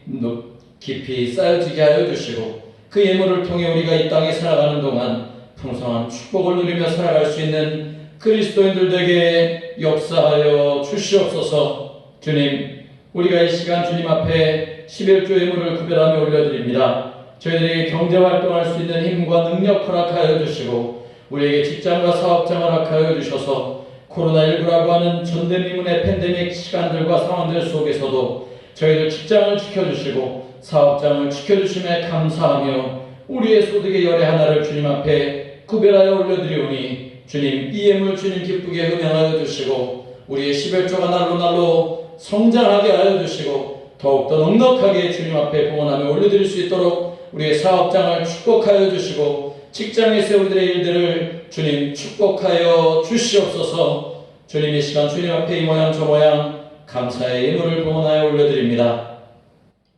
깊이 쌓여지게 하여 주시고 그 예물을 통해 우리가 이 땅에 살아가는 동안 풍성한 축복을 누리며 살아갈 수 있는 그리스도인들 되게 역사하여 주시옵소서. 주님, 우리가 이 시간 주님 앞에 11조 예물을 구별하며 올려드립니다. 저희들에게 경제활동할 수 있는 힘과 능력 허락하여 주시고 우리에게 직장과 사업장 허락하여 주셔서 코로나19라고 하는 전대미문의 팬데믹 시간들과 상황들 속에서도 저희들 직장을 지켜주시고 사업장을 지켜주심에 감사하며 우리의 소득의 열의 하나를 주님 앞에 구별하여 올려드리오니 주님 이 예물 주님 기쁘게 흠양하여 주시고 우리의 11조가 날로 성장하게 하여 주시고 더욱더 넉넉하게 주님 앞에 봉헌하며 올려드릴 수 있도록 우리의 사업장을 축복하여 주시고 직장에서 우리들의 일들을 주님 축복하여 주시옵소서. 주님 이 시간 주님 앞에 이 모양 저 모양 감사의 예물을 봉헌하여 올려드립니다.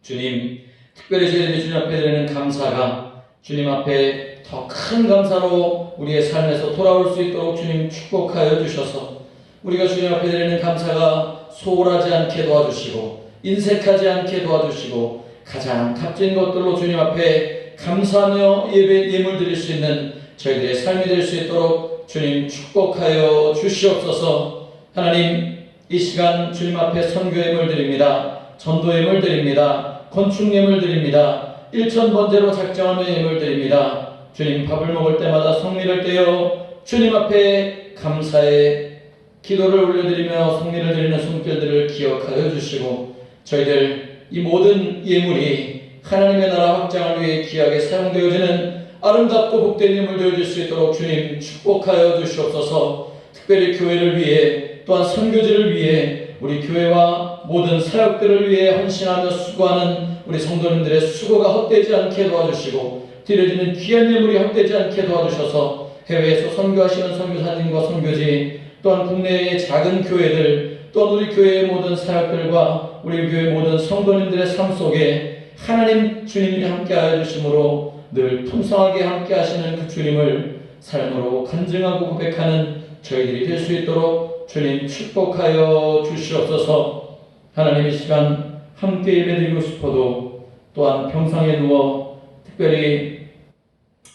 주님 특별히 저희들이 주님 앞에 드리는 감사가 주님 앞에 더 큰 감사로 우리의 삶에서 돌아올 수 있도록 주님 축복하여 주셔서 우리가 주님 앞에 드리는 감사가 소홀하지 않게 도와주시고 인색하지 않게 도와주시고 가장 값진 것들로 주님 앞에 감사하며 예물 드릴 수 있는 저희들의 삶이 될 수 있도록 주님 축복하여 주시옵소서. 하나님 이 시간 주님 앞에 선교 예물 드립니다. 전도 예물 드립니다. 건축 예물 드립니다. 1,000번째로 작정하며 예물 드립니다. 주님 밥을 먹을 때마다 성미를 떼어 주님 앞에 감사의 기도를 올려드리며 성미를 드리는 손길들을 기억하여 주시고 저희들 이 모든 예물이 하나님의 나라 확장을 위해 귀하게 사용되어지는 아름답고 복된 예물 되어질 수 있도록 주님 축복하여 주시옵소서. 특별히 교회를 위해 또한 선교지를 위해 우리 교회와 모든 사역들을 위해 헌신하며 수고하는 우리 성도님들의 수고가 헛되지 않게 도와주시고 드려지는 귀한 예물이 헛되지 않게 도와주셔서 해외에서 선교하시는 선교사님과 선교지 또한 국내의 작은 교회들 또한 우리 교회의 모든 사역들과 우리 교회의 모든 성도님들의 삶 속에 하나님 주님이 함께하여 주심으로 늘 풍성하게 함께하시는 그 주님을 삶으로 간증하고 고백하는 저희들이 될 수 있도록 주님 축복하여 주시옵소서. 하나님 이 시간 함께 예배드리고 싶어도 또한 평상에 누워 특별히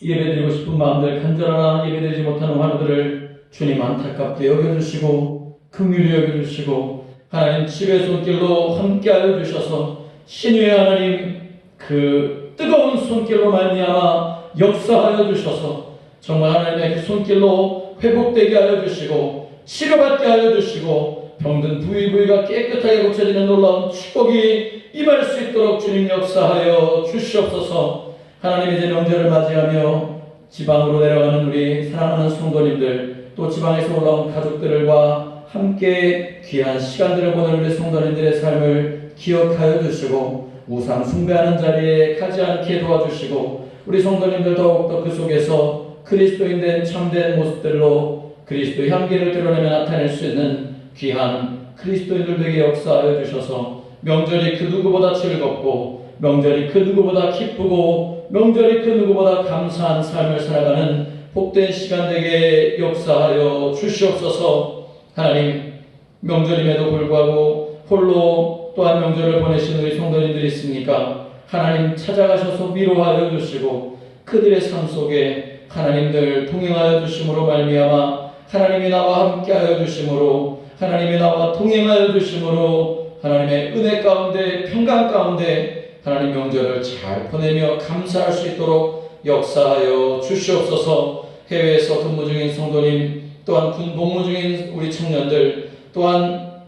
예배드리고 싶은 마음들 간절하나 예배드리지 못하는 환우들을 주님 안타깝게 여겨주시고 긍휼히 여겨주시고 하나님 집의 손길로 함께하여 주셔서 신유의 하나님 그 뜨거운 손길로 말미암아 역사하여 주셔서 정말 하나님의 그 손길로 회복되게 하여 주시고 치료받게 하여 주시고 병든 부위가 깨끗하게 고쳐지는 놀라운 축복이 임할 수 있도록 주님 역사하여 주시옵소서. 하나님 이제 명절을 맞이하며 지방으로 내려가는 우리 사랑하는 성도님들 또 지방에서 올라온 가족들과 함께 귀한 시간들을 보낸 우리 성도님들의 삶을 기억하여 주시고 우상 숭배하는 자리에 가지 않게 도와주시고 우리 성도님들 더욱더 그 속에서 그리스도인된 참된 모습들로 그리스도의 향기를 드러내며 나타낼 수 있는 귀한 그리스도인들 되게 역사하여 주셔서 명절이 그 누구보다 즐겁고 명절이 그 누구보다 기쁘고 명절이 그 누구보다 감사한 삶을 살아가는 복된 시간 되게 역사하여 주시옵소서. 하나님 명절임에도 불구하고 홀로 또한 명절을 보내신 우리 성도님들이 있으니까 하나님 찾아가셔서 위로하여 주시고 그들의 삶 속에 하나님들 동행하여 주심으로 말미암아 하나님이 나와 함께하여 주심으로 하나님이 나와 동행하여 주심으로 하나님의 은혜 가운데 평강 가운데 하나님 명절을 잘 보내며 감사할 수 있도록 역사하여 주시옵소서. 해외에서 근무 중인 성도님 또한 군 복무 중인 우리 청년들 또한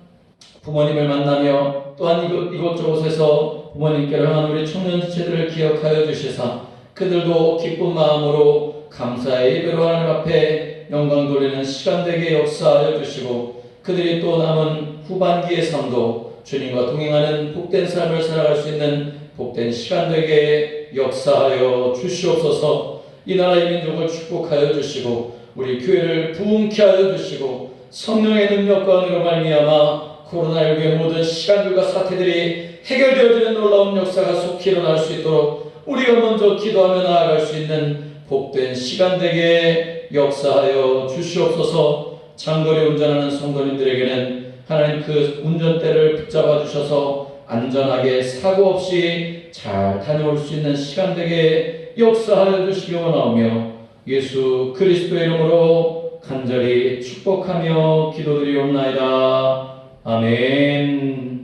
부모님을 만나며 또한 이곳저곳에서 부모님께로 향한 우리 청년 지체들을 기억하여 주시사 그들도 기쁜 마음으로 감사의 예배로 하나님 앞에 영광 돌리는 시간 되게 역사하여 주시고 그들이 또 남은 후반기의 삶도 주님과 동행하는 복된 삶을 살아갈 수 있는 복된 시간 되게 역사하여 주시옵소서. 이 나라의 민족을 축복하여 주시고 우리 교회를 부흥케 하여 주시고 성령의 능력과 은혜로 말미암아 코로나19의 모든 시간들과 사태들이 해결되어지는 놀라운 역사가 속히 일어날 수 있도록 우리가 먼저 기도하며 나아갈 수 있는 복된 시간 되게 역사하여 주시옵소서. 장거리 운전하는 성도님들에게는 하나님 그 운전대를 붙잡아 주셔서 안전하게 사고 없이 잘 다녀올 수 있는 시간 되게 역사하여 주시기 원하오며 예수 그리스도의 이름으로 간절히 축복하며 기도드리옵나이다. 아멘.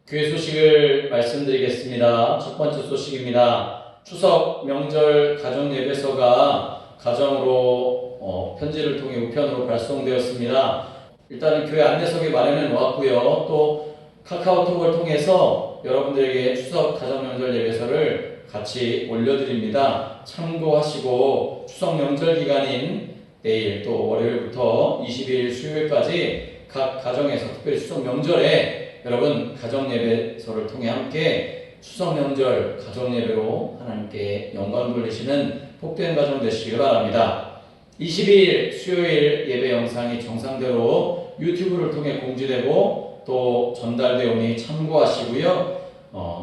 교회 소식을 말씀드리겠습니다. 첫 번째 소식입니다. 추석 명절 가정 예배서가 가정으로 편지를 통해 우편으로 발송되었습니다. 일단은 교회 안내석에 마련해 놓았고요. 또 카카오톡을 통해서 여러분들에게 추석 가정 명절 예배서를 같이 올려드립니다. 참고하시고 추석 명절 기간인 내일 또 월요일부터 20일 수요일까지 각 가정에서 특별히 추석 명절에 여러분 가정예배서를 통해 함께 추석명절 가정예배로 하나님께 영광 돌리시는 복된 가정 되시길 바랍니다. 22일 수요일 예배 영상이 정상대로 유튜브를 통해 공지되고 또 전달되오니 참고하시고요.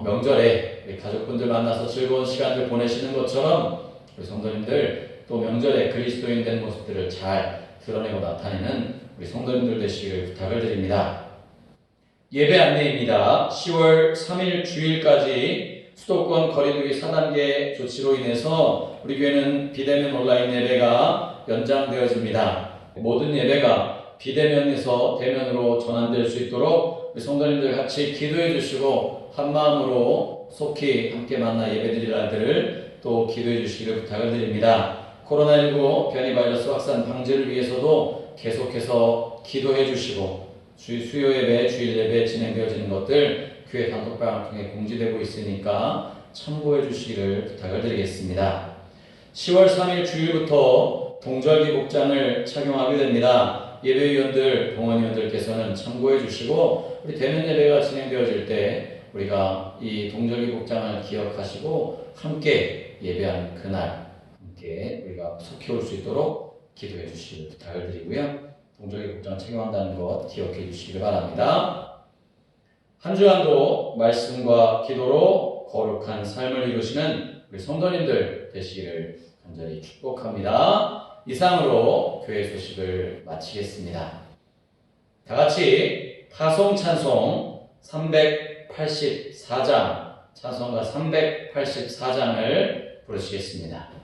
명절에 우리 가족분들 만나서 즐거운 시간들 보내시는 것처럼 우리 성도님들 또 명절에 그리스도인 된 모습들을 잘 드러내고 나타내는 우리 성도님들 되시길 부탁을 드립니다. 예배 안내입니다. 10월 3일 주일까지 수도권 거리두기 4단계 조치로 인해서 우리 교회는 비대면 온라인 예배가 연장되어집니다. 모든 예배가 비대면에서 대면으로 전환될 수 있도록 우리 성도님들 같이 기도해 주시고 한마음으로 속히 함께 만나 예배드릴 날들을 또 기도해 주시기를 부탁을 드립니다. 코로나19 변이 바이러스 확산 방지를 위해서도 계속해서 기도해 주시고 수요 예배, 주일 예배 진행되어지는 것들 교회 단톡방을 통해 공지되고 있으니까 참고해 주시기를 부탁을 드리겠습니다. 10월 3일 주일부터 동절기 복장을 착용하게 됩니다. 예배위원들, 동원위원들께서는 참고해 주시고 우리 대면 예배가 진행되어질 때 우리가 이 동절기 복장을 기억하시고 함께 예배하는 그날 함께 우리가 속히 올 수 있도록 기도해 주시기를 부탁을 드리고요. 동절기 복장을 착용한다는 것 기억해 주시길 바랍니다. 한 주간도 말씀과 기도로 거룩한 삶을 이루시는 우리 성도님들 되시기를 간절히 축복합니다. 이상으로 교회 소식을 마치겠습니다. 다 같이 파송 찬송 384장, 찬송가 384장을 부르시겠습니다.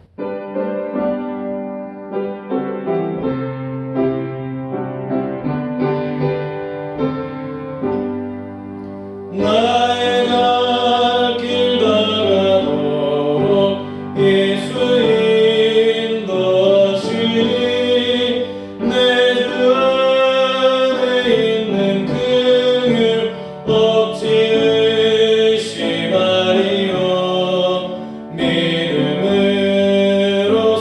믿음으로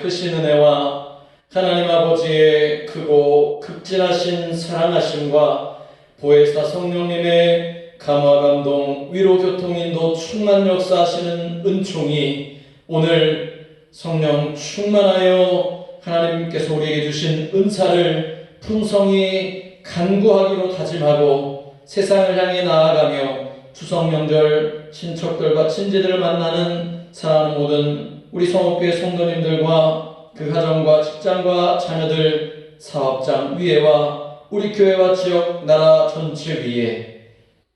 크신 은혜와 하나님 아버지의 크고 극진하신 사랑하심과 보혜사 성령님의 감화 감동 위로 교통 인도 충만 역사하시는 은총이 오늘 성령 충만하여 하나님께서 우리에게 주신 은사를 풍성히 간구하기로 다짐하고 세상을 향해 나아가며 추석 명절 친척들과 친지들을 만나는 사랑하는 모든 우리 성업교회 성도님들과 그 가정과 직장과 자녀들, 사업장 위에와 우리 교회와 지역 나라 전체 위에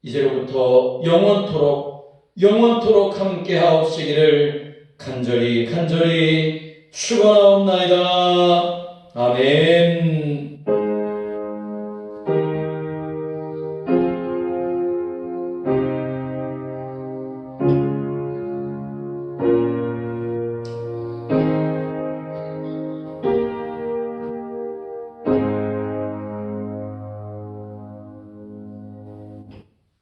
이제로부터 영원토록 함께 하옵시기를 간절히 축원하옵나이다. 아멘.